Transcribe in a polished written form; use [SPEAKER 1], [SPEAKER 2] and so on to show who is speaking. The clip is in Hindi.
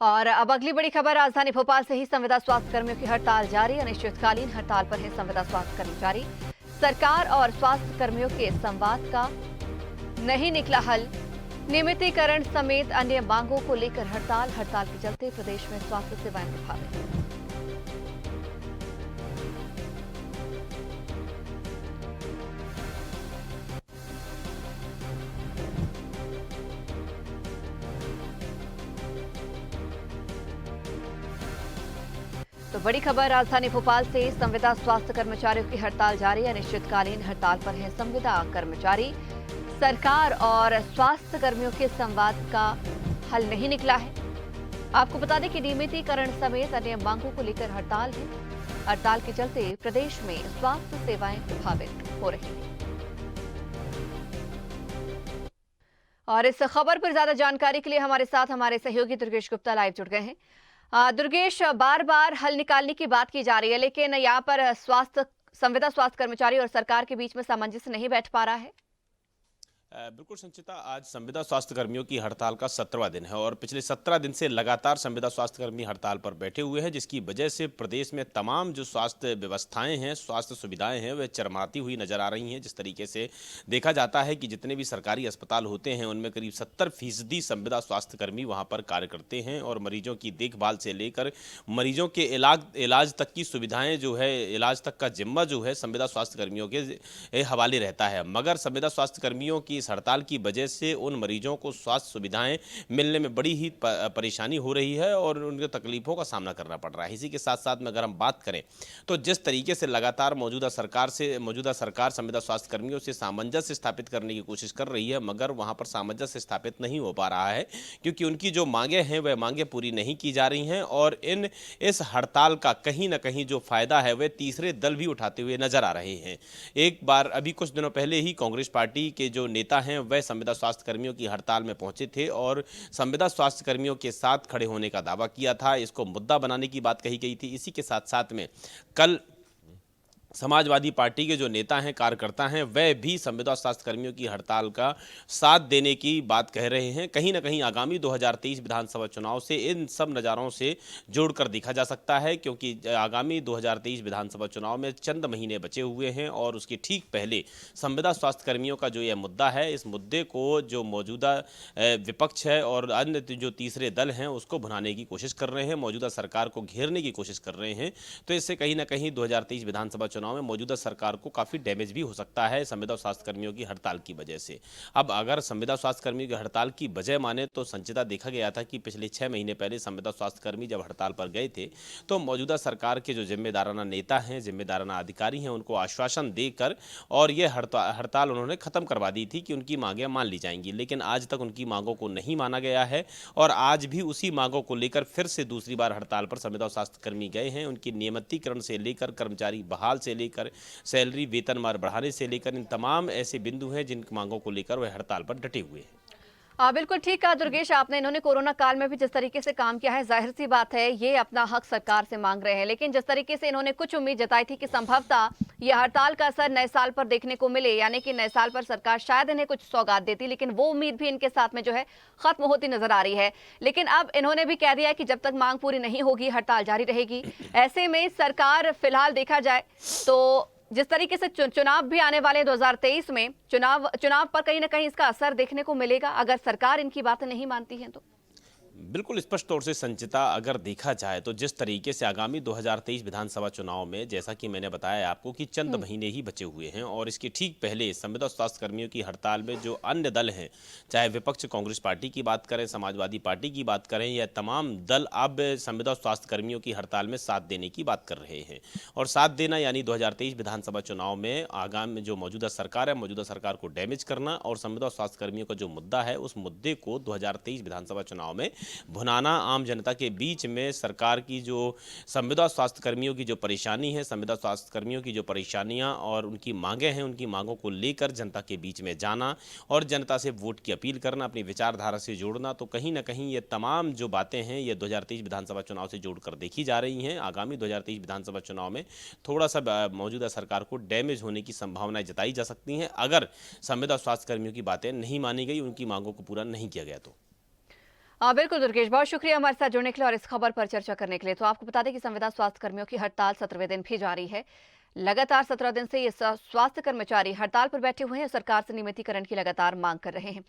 [SPEAKER 1] और अब अगली बड़ी खबर राजधानी भोपाल से ही संविदा स्वास्थ्य कर्मियों की हड़ताल जारी। अनिश्चितकालीन हड़ताल पर है संविदा स्वास्थ्य कर्मचारी। सरकार और स्वास्थ्य कर्मियों के संवाद का नहीं निकला हल। नियमितीकरण समेत अन्य मांगों को लेकर हड़ताल के चलते प्रदेश में स्वास्थ्य सेवाएं प्रभावित। तो बड़ी खबर राजधानी भोपाल से संविदा स्वास्थ्य कर्मचारियों की हड़ताल जारी। अनिश्चितकालीन हड़ताल पर है संविदा कर्मचारी। सरकार और स्वास्थ्य कर्मियों के संवाद का हल नहीं निकला है। आपको बता दें कि नियमितीकरण समेत अन्य मांगों को लेकर हड़ताल है। हड़ताल के चलते प्रदेश में स्वास्थ्य सेवाएं प्रभावित हो रही हैं। और इस खबर पर ज्यादा जानकारी के लिए हमारे साथ हमारे सहयोगी दुर्गेश गुप्ता लाइव जुड़ गए हैं। दुर्गेश, बार बार हल निकालने की बात की जा रही है, लेकिन यहाँ पर संविदा स्वास्थ्य कर्मचारी और सरकार के बीच में सामंजस्य नहीं बैठ पा रहा है।
[SPEAKER 2] बिल्कुल संचिता, आज संविदा स्वास्थ्य कर्मियों की हड़ताल का 17वां दिन है और पिछले 17 दिन से लगातार संविदा स्वास्थ्य कर्मी हड़ताल पर बैठे हुए हैं, जिसकी वजह से प्रदेश में तमाम जो स्वास्थ्य व्यवस्थाएं हैं, स्वास्थ्य सुविधाएं हैं, वे चरमराती हुई नजर आ रही हैं। जिस तरीके से देखा जाता है कि जितने भी सरकारी अस्पताल होते हैं उनमें करीब 70% संविदा स्वास्थ्य कर्मी वहाँ पर कार्य करते हैं और मरीजों की देखभाल से लेकर मरीजों के इलाज तक की सुविधाएं जो है, इलाज तक का जिम्मा जो है संविदा स्वास्थ्य कर्मियों के हवाले रहता है। मगर संविदा स्वास्थ्य कर्मियों की इस हड़ताल की वजह से उन मरीजों को स्वास्थ्य सुविधाएं मिलने में बड़ी ही परेशानी हो रही है और उनके तकलीफों का सामना करना पड़ रहा है। इसी के साथ साथ में अगर हम बात करें तो जिस तरीके से लगातार मौजूदा सरकार संविदा स्वास्थ्य कर्मियों से सामंजस्य स्थापित करने की कोशिश कर रही है, मगर वहां पर सामंजस्य स्थापित नहीं हो पा रहा है क्योंकि उनकी जो मांगे हैं वह मांगे पूरी नहीं की जा रही हैं और इस हड़ताल का कहीं ना कहीं जो फायदा है वह तीसरे दल भी उठाते हुए नजर आ रहे हैं। एक बार अभी कुछ दिनों पहले ही कांग्रेस पार्टी के जो नेता हैं वह संविदा स्वास्थ्य कर्मियों की हड़ताल में पहुंचे थे और संविदा स्वास्थ्य कर्मियों के साथ खड़े होने का दावा किया था। इसको मुद्दा बनाने की बात कही गई थी। इसी के साथ साथ में कल समाजवादी पार्टी के जो नेता हैं, कार्यकर्ता हैं, वह भी संविदा स्वास्थ्य कर्मियों की हड़ताल का साथ देने की बात कह रहे हैं। कहीं ना कहीं आगामी 2023 विधानसभा चुनाव से इन सब नज़ारों से जोड़कर देखा जा सकता है क्योंकि आगामी 2023 विधानसभा चुनाव में चंद महीने बचे हुए हैं और उसके ठीक पहले संविदा स्वास्थ्य कर्मियों का जो यह मुद्दा है, इस मुद्दे को जो मौजूदा विपक्ष है और अन्य जो तीसरे दल हैं उसको भुनाने की कोशिश कर रहे हैं, मौजूदा सरकार को घेरने की कोशिश कर रहे हैं। तो इससे कहीं ना कहीं 2023 विधानसभा चुनाव में मौजूदा सरकार को काफी डैमेज भी हो सकता है संविदा स्वास्थ्य कर्मियों की हड़ताल की वजह से। अब अगर संविदा स्वास्थ्य कर्मियों की हड़ताल की वजह माने तो संचिता देखा गया था कि पिछले 6 महीने पहले संविदा स्वास्थ्य कर्मी जब हड़ताल पर गए थे तो मौजूदा सरकार के जो जिम्मेदाराना नेता हैं, जिम्मेदाराना अधिकारी हैं, उनको आश्वासन देकर और ये हड़ताल उन्होंने खत्म करवा दी थी कि उनकी मांगें मान ली जाएंगी, लेकिन आज तक उनकी मांगों को नहीं माना गया है और आज भी उसी मांगों को लेकर फिर से दूसरी बार हड़ताल पर संविदा स्वास्थ्य कर्मी गए हैं। उनकी नियमितीकरण से लेकर कर्मचारी बहाल से लेकर सैलरी वेतनमान बढ़ाने से लेकर इन तमाम ऐसे बिंदु हैं जिन मांगों को लेकर वह हड़ताल पर डटे हुए हैं।
[SPEAKER 1] बिल्कुल ठीक कहा दुर्गेश आपने। इन्होंने कोरोना काल में भी जिस तरीके से काम किया है, जाहिर सी बात है ये अपना हक सरकार से मांग रहे हैं, लेकिन जिस तरीके से इन्होंने कुछ उम्मीद जताई थी कि संभवतः ये हड़ताल का असर नए साल पर देखने को मिले, यानी कि नए साल पर सरकार शायद इन्हें कुछ सौगात देती, लेकिन वो उम्मीद भी इनके साथ में जो है खत्म होती नजर आ रही है। लेकिन अब इन्होंने भी कह दिया कि जब तक मांग पूरी नहीं होगी हड़ताल जारी रहेगी। ऐसे में सरकार फिलहाल देखा जाए तो जिस तरीके से चुनाव भी आने वाले 2023 में चुनाव पर कहीं ना कहीं इसका असर देखने को मिलेगा अगर सरकार इनकी बातें नहीं मानती है तो।
[SPEAKER 2] बिल्कुल स्पष्ट तौर से संचिता, अगर देखा जाए तो जिस तरीके से आगामी 2023 विधानसभा चुनाव में, जैसा कि मैंने बताया आपको कि चंद महीने ही बचे हुए हैं और इसके ठीक पहले संविदा स्वास्थ्य कर्मियों की हड़ताल में जो अन्य दल हैं, चाहे विपक्ष कांग्रेस पार्टी की बात करें, समाजवादी पार्टी की बात करें, या तमाम दल अब संविदा स्वास्थ्य कर्मियों की हड़ताल में साथ देने की बात कर रहे हैं। और साथ देना यानी 2023 विधानसभा चुनाव में आगामी जो मौजूदा सरकार है, मौजूदा सरकार को डैमेज करना और संविदा स्वास्थ्य कर्मियों का जो मुद्दा है उस मुद्दे को 2023 विधानसभा चुनाव में भुनाना, आम जनता के बीच में सरकार की जो संविदा स्वास्थ्य कर्मियों की जो परेशानी है, संविदा स्वास्थ्य कर्मियों की जो परेशानियां और उनकी मांगें हैं, उनकी मांगों को लेकर जनता के बीच में जाना और जनता से वोट की अपील करना, अपनी विचारधारा से जोड़ना। तो कहीं ना कहीं ये तमाम जो बातें हैं ये 2023 विधानसभा चुनाव से जोड़कर देखी जा रही हैं। आगामी 2023 विधानसभा चुनाव में थोड़ा सा मौजूदा सरकार को डैमेज होने की संभावनाएं जताई जा सकती हैं अगर संविदा स्वास्थ्य कर्मियों की बातें नहीं मानी गई, उनकी मांगों को पूरा नहीं किया गया तो।
[SPEAKER 1] बिल्कुल दुर्गेश, बहुत शुक्रिया हमारे साथ जुड़ने के लिए और इस खबर पर चर्चा करने के लिए। तो आपको बता दें कि संविदा स्वास्थ्य कर्मियों की हड़ताल 17वें दिन भी जारी है। लगातार 17 दिन से ये स्वास्थ्य कर्मचारी हड़ताल पर बैठे हुए हैं और सरकार से नियमितीकरण की लगातार मांग कर रहे हैं।